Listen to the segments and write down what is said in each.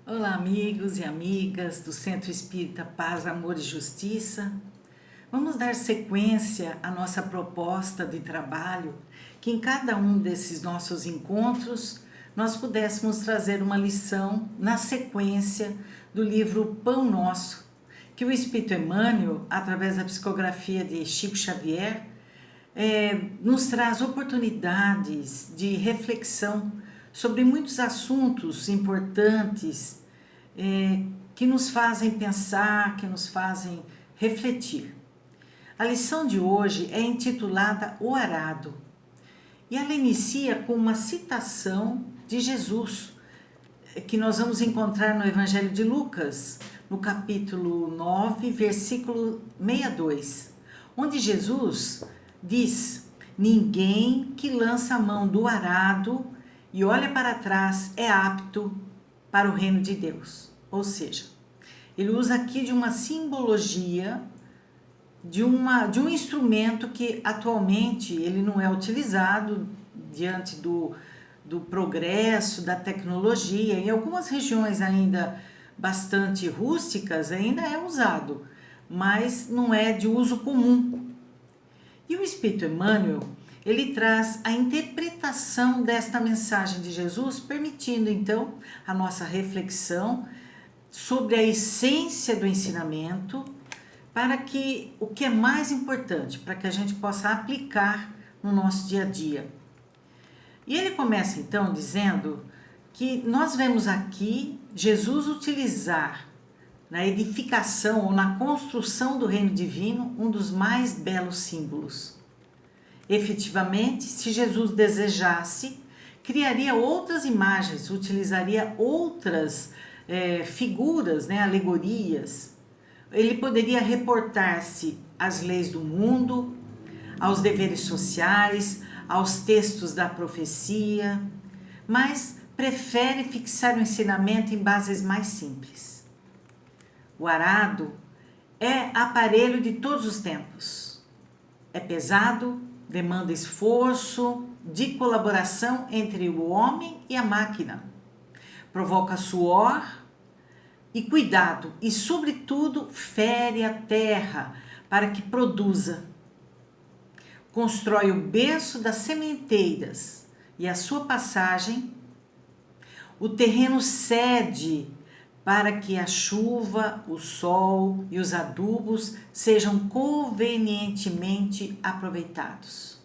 Olá, amigos e amigas do Centro Espírita Paz, Amor e Justiça. Vamos dar sequência à nossa proposta de trabalho, que em cada um desses nossos encontros nós pudéssemos trazer uma lição na sequência do livro Pão Nosso, que o Espírito Emmanuel, através da psicografia de Chico Xavier, nos traz oportunidades de reflexão sobre muitos assuntos importantes que nos fazem pensar, que nos fazem refletir. A lição de hoje é intitulada O Arado e ela inicia com uma citação de Jesus, que nós vamos encontrar no Evangelho de Lucas, no capítulo 9, versículo 62, onde Jesus diz: ninguém que lança a mão do arado e olha para trás é apto para o reino de Deus. Ou seja, ele usa aqui de uma simbologia de um instrumento que atualmente ele não é utilizado diante do progresso, da tecnologia. Em algumas regiões ainda bastante rústicas ainda é usado, mas não é de uso comum. E o Espírito Emmanuel, ele traz a interpretação desta mensagem de Jesus, permitindo então a nossa reflexão sobre a essência do ensinamento, para que o que é mais importante, para que a gente possa aplicar no nosso dia a dia. E ele começa então dizendo que nós vemos aqui Jesus utilizar na edificação ou na construção do reino divino um dos mais belos símbolos. Efetivamente, se Jesus desejasse, criaria outras imagens, utilizaria outras figuras, alegorias. Ele poderia reportar-se às leis do mundo, aos deveres sociais, aos textos da profecia, mas prefere fixar o ensinamento em bases mais simples. O arado é aparelho de todos os tempos. É pesado, demanda esforço de colaboração entre o homem e a máquina. Provoca suor e cuidado e, sobretudo, fere a terra para que produza. Constrói o berço das sementeiras e a sua passagem, o terreno cede para que a chuva, o sol e os adubos sejam convenientemente aproveitados.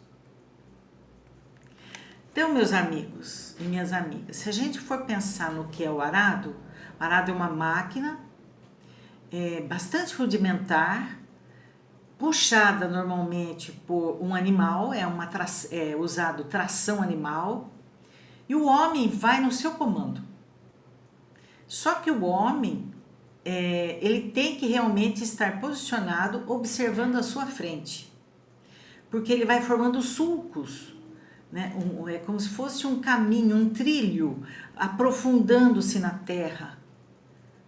Então, meus amigos e minhas amigas, se a gente for pensar no que é o arado é uma máquina bastante rudimentar, puxada normalmente por um animal, é usado tração animal, e o homem vai no seu comando. Só que o homem, ele tem que realmente estar posicionado, observando a sua frente, porque ele vai formando sulcos, é como se fosse um caminho, um trilho, aprofundando-se na terra,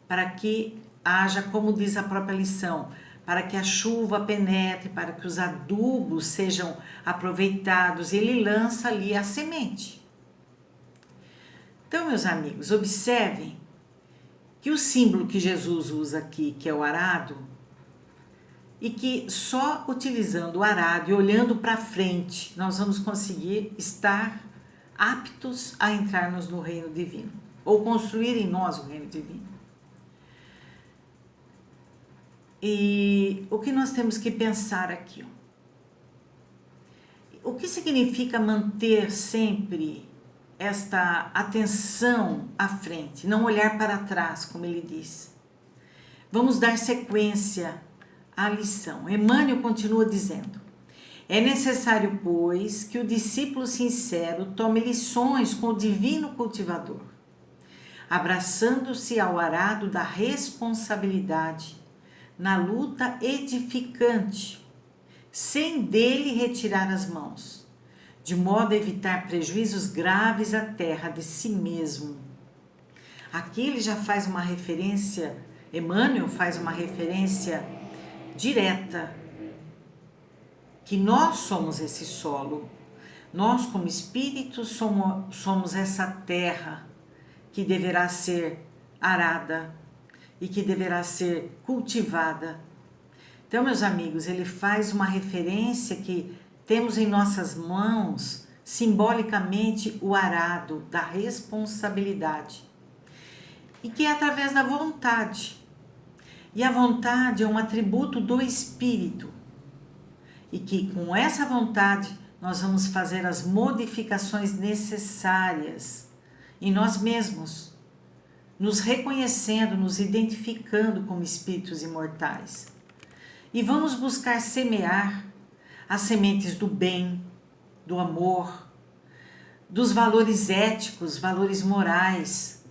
para que haja, como diz a própria lição, para que a chuva penetre, para que os adubos sejam aproveitados. Ele lança ali a semente. Então, meus amigos, observem que o símbolo que Jesus usa aqui, que é o arado, e que só utilizando o arado e olhando para frente, nós vamos conseguir estar aptos a entrarmos no reino divino, ou construir em nós o reino divino. E o que nós temos que pensar aqui? O que significa manter sempre esta atenção à frente, não olhar para trás, como ele diz? Vamos dar sequência à lição. Emmanuel continua dizendo: é necessário, pois, que o discípulo sincero tome lições com o divino cultivador, abraçando-se ao arado da responsabilidade, na luta edificante, sem dele retirar as mãos, de modo a evitar prejuízos graves à terra de si mesmo. Aqui ele já faz uma referência, Emmanuel faz uma referência direta, que nós somos esse solo, nós como espíritos somos essa terra que deverá ser arada e que deverá ser cultivada. Então, meus amigos, ele faz uma referência que temos em nossas mãos, simbolicamente, o arado da responsabilidade. E que é através da vontade. E a vontade é um atributo do Espírito. E que com essa vontade nós vamos fazer as modificações necessárias em nós mesmos, nos reconhecendo, nos identificando como espíritos imortais. E vamos buscar semear as sementes do bem, do amor, dos valores éticos, valores morais,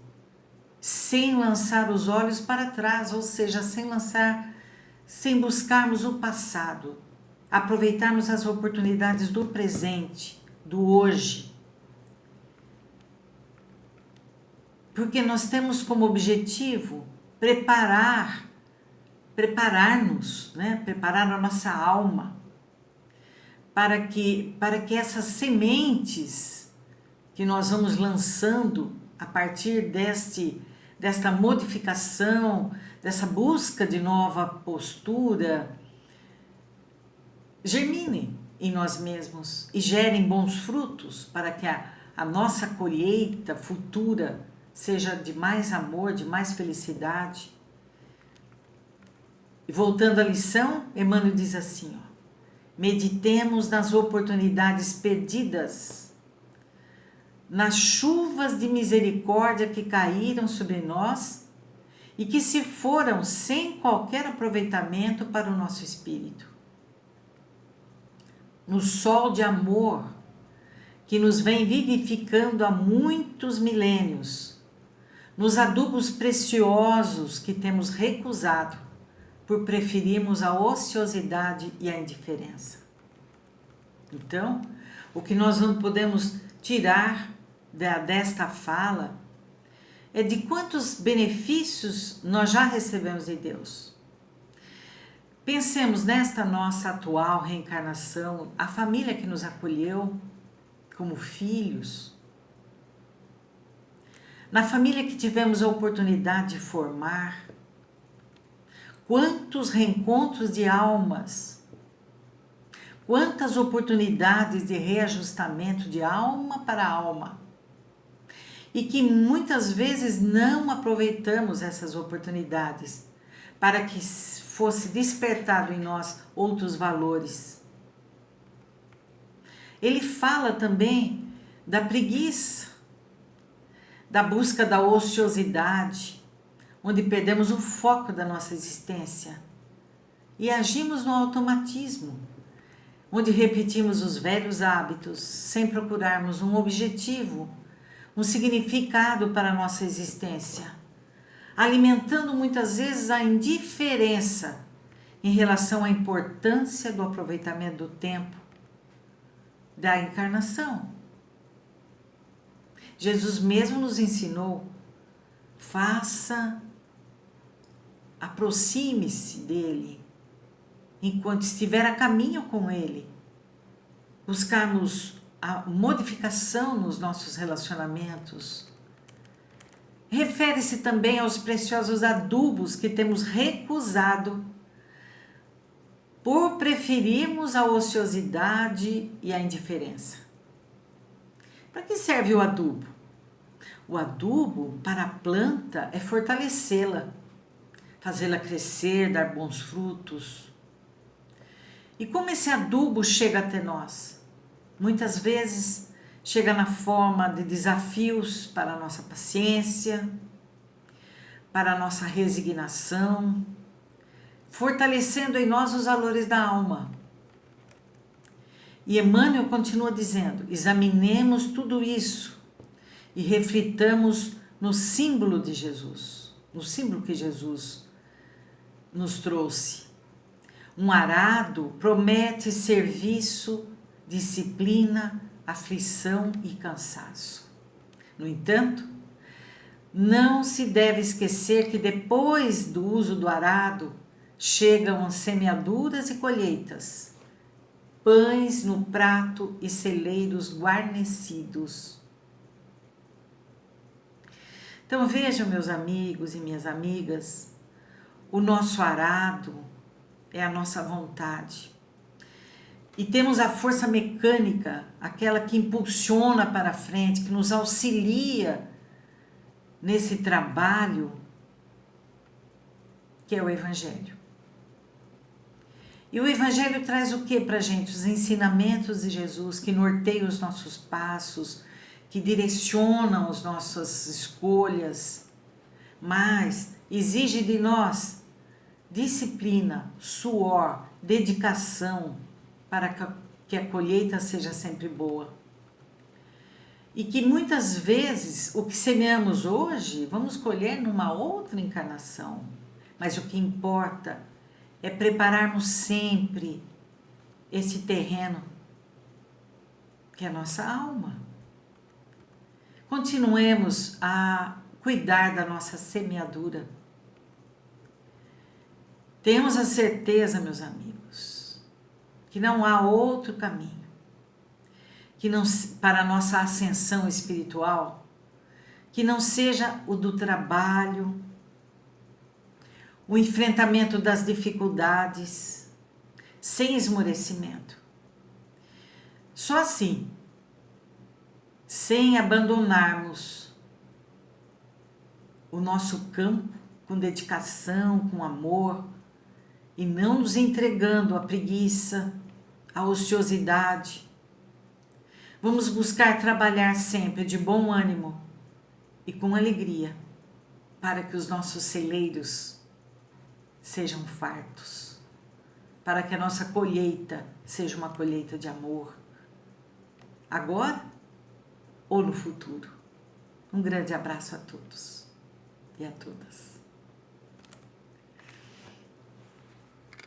sem lançar os olhos para trás, ou seja, sem buscarmos o passado, aproveitarmos as oportunidades do presente, do hoje. Porque nós temos como objetivo preparar-nos, né? Preparar a nossa alma para que essas sementes que nós vamos lançando a partir desta modificação, dessa busca de nova postura, germinem em nós mesmos e gerem bons frutos para que a nossa colheita futura seja de mais amor, de mais felicidade. E voltando à lição, Emmanuel diz assim, ó, meditemos nas oportunidades perdidas, nas chuvas de misericórdia que caíram sobre nós e que se foram sem qualquer aproveitamento para o nosso espírito. No sol de amor que nos vem vivificando há muitos milênios, nos adubos preciosos que temos recusado por preferirmos a ociosidade e a indiferença. Então, o que nós não podemos tirar desta fala é de quantos benefícios nós já recebemos de Deus. Pensemos nesta nossa atual reencarnação, a família que nos acolheu como filhos, na família que tivemos a oportunidade de formar, quantos reencontros de almas, quantas oportunidades de reajustamento de alma para alma, e que muitas vezes não aproveitamos essas oportunidades para que fosse despertado em nós outros valores. Ele fala também da preguiça, da busca da ociosidade, onde perdemos o foco da nossa existência e agimos no automatismo, onde repetimos os velhos hábitos sem procurarmos um objetivo, um significado para a nossa existência, alimentando muitas vezes a indiferença em relação à importância do aproveitamento do tempo, da encarnação. Jesus mesmo nos ensinou, aproxime-se dele, enquanto estiver a caminho com ele, buscarmos a modificação nos nossos relacionamentos. Refere-se também aos preciosos adubos que temos recusado por preferirmos a ociosidade e a indiferença. Para que serve o adubo? O adubo para a planta é fortalecê-la, fazê-la crescer, dar bons frutos. E como esse adubo chega até nós? Muitas vezes chega na forma de desafios para a nossa paciência, para a nossa resignação, fortalecendo em nós os valores da alma. E Emmanuel continua dizendo, examinemos tudo isso e reflitamos no símbolo de Jesus, no símbolo que Jesus nos trouxe. Um arado promete serviço, disciplina, aflição e cansaço. No entanto, não se deve esquecer que depois do uso do arado, chegam as semeaduras e colheitas, pães no prato e celeiros guarnecidos. Então vejam, meus amigos e minhas amigas, o nosso arado é a nossa vontade. E temos a força mecânica, aquela que impulsiona para frente, que nos auxilia nesse trabalho, que é o Evangelho. E o Evangelho traz o que para a gente? Os ensinamentos de Jesus que norteiam os nossos passos, que direcionam as nossas escolhas, mas exige de nós disciplina, suor, dedicação para que a colheita seja sempre boa. E que muitas vezes o que semeamos hoje vamos colher numa outra encarnação, mas o que importa é prepararmos sempre esse terreno, que é a nossa alma. Continuemos a cuidar da nossa semeadura. Temos a certeza, meus amigos, que não há outro caminho, que não, para a nossa ascensão espiritual, que não seja o do trabalho, o enfrentamento das dificuldades, sem esmorecimento. Só assim, sem abandonarmos o nosso campo com dedicação, com amor, e não nos entregando à preguiça, à ociosidade, vamos buscar trabalhar sempre de bom ânimo e com alegria, para que os nossos celeiros sejam fartos, para que a nossa colheita seja uma colheita de amor, agora ou no futuro. Um grande abraço a todos e a todas.